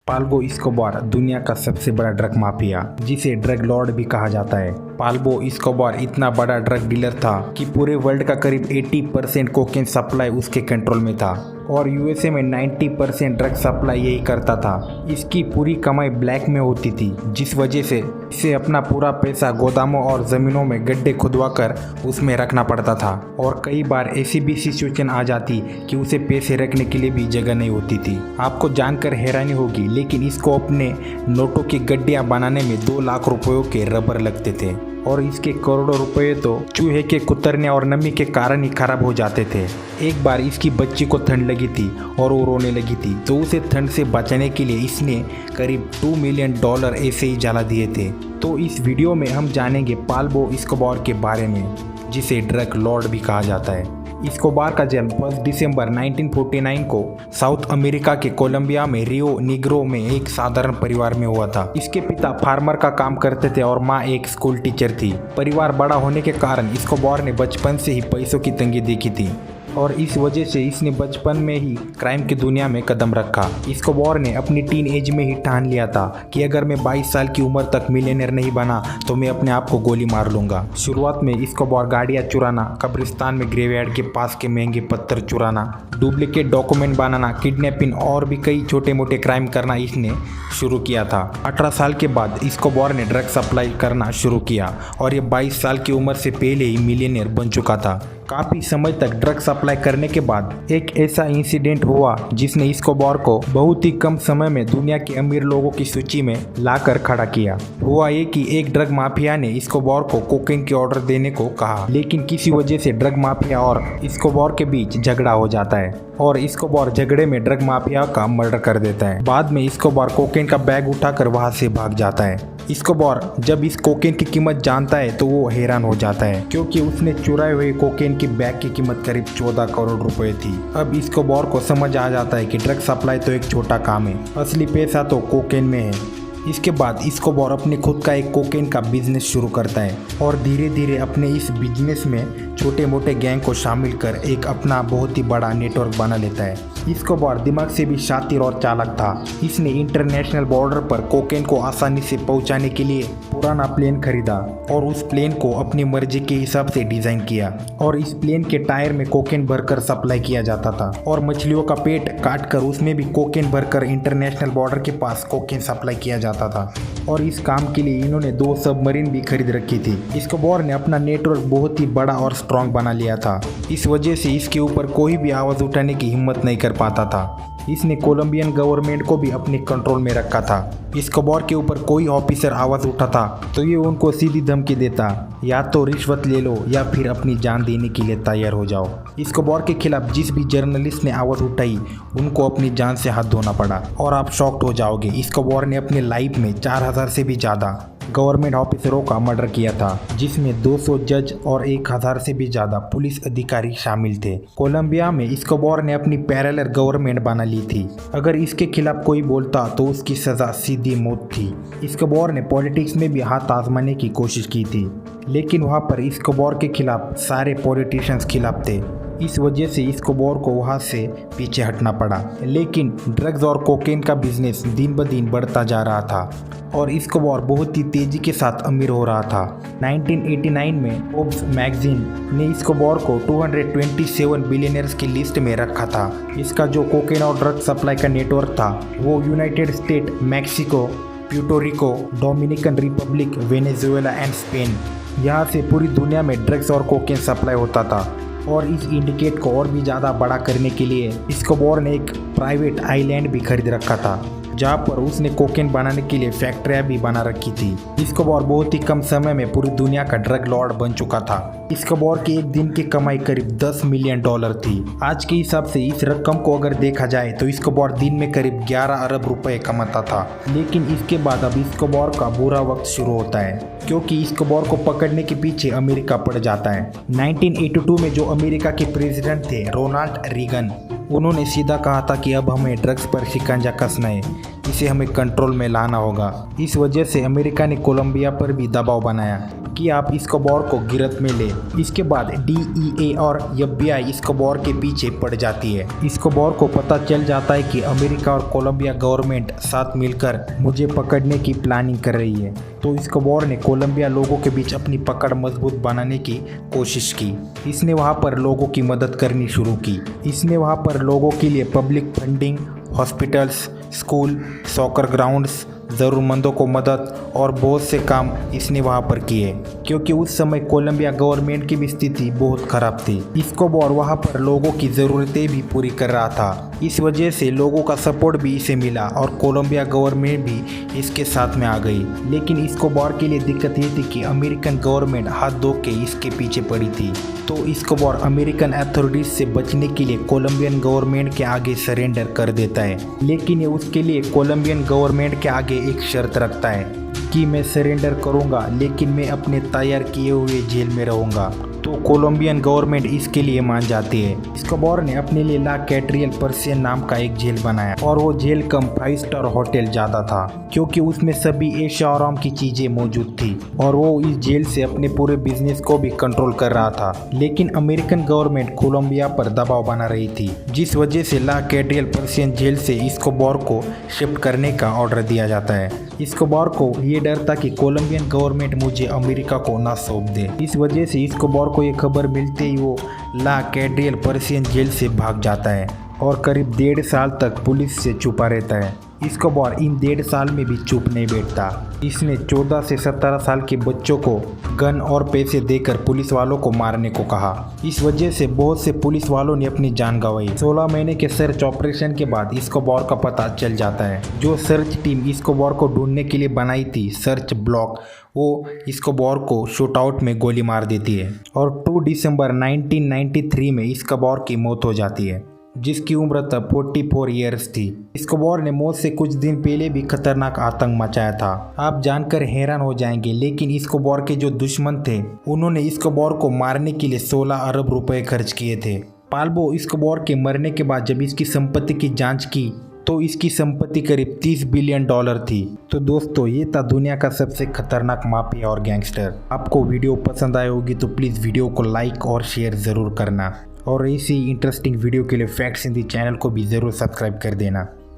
Pablo Escobar दुनिया का सबसे बड़ा ड्रग माफिया, जिसे ड्रग लॉर्ड भी कहा जाता है। पाब्लो एस्कोबार इतना बड़ा ड्रग डीलर था कि पूरे वर्ल्ड का करीब 80% कोकेन सप्लाई उसके कंट्रोल में था और यूएसए में 90% ड्रग सप्लाई यही करता था। इसकी पूरी कमाई ब्लैक में होती थी, जिस वजह से इसे अपना पूरा पैसा गोदामों और ज़मीनों में गड्ढे खुदवा कर उसमें रखना पड़ता था और कई बार ऐसी भी सिचुएशन आ जाती कि उसे पैसे रखने के लिए भी जगह नहीं होती थी। आपको जानकर हैरानी होगी, लेकिन इसको अपने नोटों की गड्डियाँ बनाने में 2 लाख रुपयों के रबर लगते थे और इसके करोड़ों रुपए तो चूहे के कुतरने और नमी के कारण ही खराब हो जाते थे। एक बार इसकी बच्ची को ठंड लगी थी और वो रोने लगी थी, तो उसे ठंड से बचाने के लिए इसने करीब $2 मिलियन ऐसे ही जला दिए थे। तो इस वीडियो में हम जानेंगे पाब्लो एस्कोबार के बारे में, जिसे ड्रग लॉर्ड भी कहा जाता है। एस्कोबार का जन्म 1 दिसंबर 1949 को साउथ अमेरिका के कोलंबिया में रियो निग्रो में एक साधारण परिवार में हुआ था। इसके पिता फार्मर का काम करते थे और माँ एक स्कूल टीचर थी। परिवार बड़ा होने के कारण एस्कोबार ने बचपन से ही पैसों की तंगी देखी थी और इस वजह से इसने बचपन में ही क्राइम की दुनिया में कदम रखा। एस्कोबार ने अपनी टीन एज में ही ठान लिया था कि अगर मैं 22 साल की उम्र तक मिलियनेयर नहीं बना तो मैं अपने आप को गोली मार लूंगा। शुरुआत में एस्कोबार गाड़ियां चुराना, कब्रिस्तान में ग्रेवयार्ड के पास के महंगे पत्थर चुराना, डुप्लीकेट डॉक्यूमेंट बनाना, किडनैपिंग और भी कई छोटे मोटे क्राइम करना इसने शुरू किया था। 18 साल के बाद एस्कोबार ने ड्रग सप्लाई करना शुरू किया और ये 22 साल की उम्र से पहले ही मिलियनेयर बन चुका था। काफ़ी समय तक ड्रग सप्लाई करने के बाद एक ऐसा इंसिडेंट हुआ जिसने एस्कोबार को बहुत ही कम समय में दुनिया के अमीर लोगों की सूची में लाकर खड़ा किया। हुआ ये कि एक ड्रग माफिया ने एस्कोबार को कोकेन के ऑर्डर देने को कहा, लेकिन किसी वजह से ड्रग माफिया और एस्कोबार के बीच झगड़ा हो जाता है और एस्कोबार झगड़े में ड्रग माफिया का मर्डर कर देता है। बाद में एस्कोबार कोकेन का बैग उठाकर वहां से भाग जाता है। एस्कोबार जब इस कोकेन की कीमत जानता है तो वो हैरान हो जाता है, क्योंकि उसने चुराए हुए कोकेन की बैग की कीमत करीब 14 करोड़ रुपए थी। अब एस्कोबार को समझ आ जाता है कि ड्रग सप्लाई तो एक छोटा काम है, असली पैसा तो कोकेन में है। इसके बाद एस्कोबार अपने खुद का एक कोकेन का बिजनेस शुरू करता है और धीरे धीरे अपने इस बिजनेस में छोटे मोटे गैंग को शामिल कर एक अपना बहुत ही बड़ा नेटवर्क बना लेता है। एस्कोबार दिमाग से भी शातिर और चालाक था। इसने इंटरनेशनल बॉर्डर पर कोकेन को आसानी से पहुंचाने के लिए पुराना प्लेन खरीदा और उस प्लेन को अपनी मर्जी के हिसाब से डिजाइन किया और इस प्लेन के टायर में कोकेन भरकर सप्लाई किया जाता था और मछलियों का पेट काटकर उसमें भी कोकेन भरकर इंटरनेशनल बॉर्डर के पास कोकेन सप्लाई किया जाता था। और इस काम के लिए इन्होंने 2 सबमरीन भी खरीद रखी थी। एस्कोबार ने अपना नेटवर्क बहुत ही बड़ा और स्ट्रॉन्ग बना लिया था। इस वजह से इसके ऊपर कोई भी आवाज़ उठाने की हिम्मत नहीं कर पाता था। इसने कोलंबियन गवर्नमेंट को भी अपने कंट्रोल में रखा था। एस्कोबार के ऊपर कोई ऑफिसर आवाज़ उठाता तो ये उनको सीधी धमकी देता, या तो रिश्वत ले लो या फिर अपनी जान देने के लिए तैयार हो जाओ। एस्कोबार के खिलाफ जिस भी जर्नलिस्ट ने आवाज़ उठाई उनको अपनी जान से हाथ धोना पड़ा। और आप शॉक्ड हो जाओगे, एस्कोबार ने अपने लाइफ में 4000 से भी ज़्यादा गवर्नमेंट ऑफिसरों का मर्डर किया था, जिसमें 200 जज और 1000 से भी ज़्यादा पुलिस अधिकारी शामिल थे। कोलंबिया में एस्कोबार ने अपनी पैरेलल गवर्नमेंट बना ली थी। अगर इसके खिलाफ कोई बोलता तो उसकी सज़ा सीधी मौत थी। एस्कोबार ने पॉलिटिक्स में भी हाथ आजमाने की कोशिश की थी, लेकिन वहाँ पर एस्कोबार के खिलाफ सारे पॉलिटिशियंस खिलाफ थे। इस वजह से एस्कोबार को वहाँ से पीछे हटना पड़ा। लेकिन ड्रग्स और कोकेन का बिजनेस दिन ब दिन बढ़ता जा रहा था और एस्कोबार बहुत ही तेज़ी के साथ अमीर हो रहा था। 1989 में फोर्ब्स मैगजीन ने एस्कोबार को 227 बिलियनर्स की लिस्ट में रखा था। इसका जो कोकेन और ड्रग सप्लाई का नेटवर्क था वो United state, Mexico, Puerto Rico, Dominican Republic, Venezuela and Spain, यहाँ से पूरी दुनिया में ड्रग्स और कोकेन सप्लाई होता था। और इस इंडिकेट को और भी ज़्यादा बड़ा करने के लिए एस्कोबार ने एक प्राइवेट आइलैंड भी खरीद रखा था, जहाँ पर उसने कोकेन बनाने के लिए फैक्ट्रियाँ भी बना रखी थी। एस्कोबार बहुत ही कम समय में पूरी दुनिया का ड्रग लॉर्ड बन चुका था। एस्कोबार की एक दिन की कमाई करीब $10 मिलियन थी। आज के हिसाब से इस रकम को अगर देखा जाए तो एस्कोबार दिन में करीब 11 अरब रुपए कमाता था। लेकिन इसके बाद अब एस्कोबार का बुरा वक्त शुरू होता है, क्योंकि एस्कोबार को पकड़ने के पीछे अमेरिका पड़ जाता है। 1982 में जो अमेरिका के प्रेसिडेंट थे रोनाल्ड रीगन, उन्होंने सीधा कहा था कि अब हमें ड्रग्स पर शिकंजा कसना है, इसे हमें कंट्रोल में लाना होगा। इस वजह से अमेरिका ने कोलंबिया पर भी दबाव बनाया कि आप एस्कोबार को गिरफ्त में ले। इसके बाद DEA और FBI एस्कोबार के पीछे पड़ जाती है। एस्कोबार को पता चल जाता है कि अमेरिका और कोलंबिया गवर्नमेंट साथ मिलकर मुझे पकड़ने की प्लानिंग कर रही है। तो एस्कोबार ने कोलंबिया लोगों के बीच अपनी पकड़ मजबूत बनाने की कोशिश की। इसने वहां पर लोगों की मदद करनी शुरू की। इसने वहां पर लोगों के लिए public funding, hospitals, school, soccer grounds, ज़रूरतमंदों को मदद और बहुत से काम इसने वहाँ पर किए, क्योंकि उस समय कोलंबिया गवर्नमेंट की भी स्थिति बहुत ख़राब थी। एस्कोबार वहाँ पर लोगों की ज़रूरतें भी पूरी कर रहा था। इस वजह से लोगों का सपोर्ट भी इसे मिला और कोलंबिया गवर्नमेंट भी इसके साथ में आ गई। लेकिन एस्कोबार के लिए दिक्कत ये थी कि अमेरिकन गवर्नमेंट हाथ धो के इसके पीछे पड़ी थी। तो एस्कोबार अमेरिकन अथॉरिटीज से बचने के लिए कोलंबियन गवर्नमेंट के आगे सरेंडर कर देता है। लेकिन ये उसके लिए कोलंबियन गवर्नमेंट के आगे एक शर्त रखता है कि मैं सरेंडर करूंगा लेकिन मैं अपने तैयार किए हुए जेल में रहूंगा। तो कोलंबियन गवर्नमेंट इसके लिए मान जाती है। एस्कोबार ने अपने लिए ला कैट्रियल पर्सियन नाम का एक जेल बनाया और वो जेल कम 5 स्टार होटल ज़्यादा था, क्योंकि उसमें सभी ऐशो आराम की चीज़ें मौजूद थी और वो इस जेल से अपने पूरे बिजनेस को भी कंट्रोल कर रहा था। लेकिन अमेरिकन गवर्नमेंट कोलंबिया पर दबाव बना रही थी, जिस वजह से ला कैट्रियल पर्सियन जेल से एस्कोबार को शिफ्ट करने का ऑर्डर दिया जाता है। एस्कोबार को ये डर था कि कोलंबियन गवर्नमेंट मुझे अमेरिका को ना सौंप दे। इस वजह से एस्कोबार को ये खबर मिलते ही वो ला कैट्रियल पर्सियन जेल से भाग जाता है और करीब 1.5 साल तक पुलिस से छुपा रहता है। एस्कोबार इन 1.5 साल में भी चुप नहीं बैठता। इसने 14 से 17 साल के बच्चों को गन और पैसे देकर पुलिस वालों को मारने को कहा। इस वजह से बहुत से पुलिस वालों ने अपनी जान गंवाई। 16 महीने के सर्च ऑपरेशन के बाद एस्कोबार का पता चल जाता है। जो सर्च टीम एस्कोबार को ढूंढने के लिए बनाई थी, सर्च ब्लॉक, वो एस्कोबार को शूटआउट में गोली मार देती है और 2 दिसंबर 1993 में एस्कोबार की मौत हो जाती है, जिसकी उम्र तब 44 ईयर्स थी। एस्कोबार ने मौत से कुछ दिन पहले भी खतरनाक आतंक मचाया था। आप जानकर हैरान हो जाएंगे, लेकिन एस्कोबार के जो दुश्मन थे उन्होंने एस्कोबार को मारने के लिए 16 अरब रुपए खर्च किए थे। पाल्बो एस्कोबार के मरने के बाद जब इसकी संपत्ति की जांच की तो इसकी संपत्ति करीब $30 बिलियन थी। तो दोस्तों, ये था दुनिया का सबसे खतरनाक माफिया और गैंगस्टर। आपको वीडियो पसंद आई होगी तो प्लीज़ वीडियो को लाइक और शेयर ज़रूर करना और ऐसी इंटरेस्टिंग वीडियो के लिए फैक्ट्स हिंदी चैनल को भी ज़रूर सब्सक्राइब कर देना।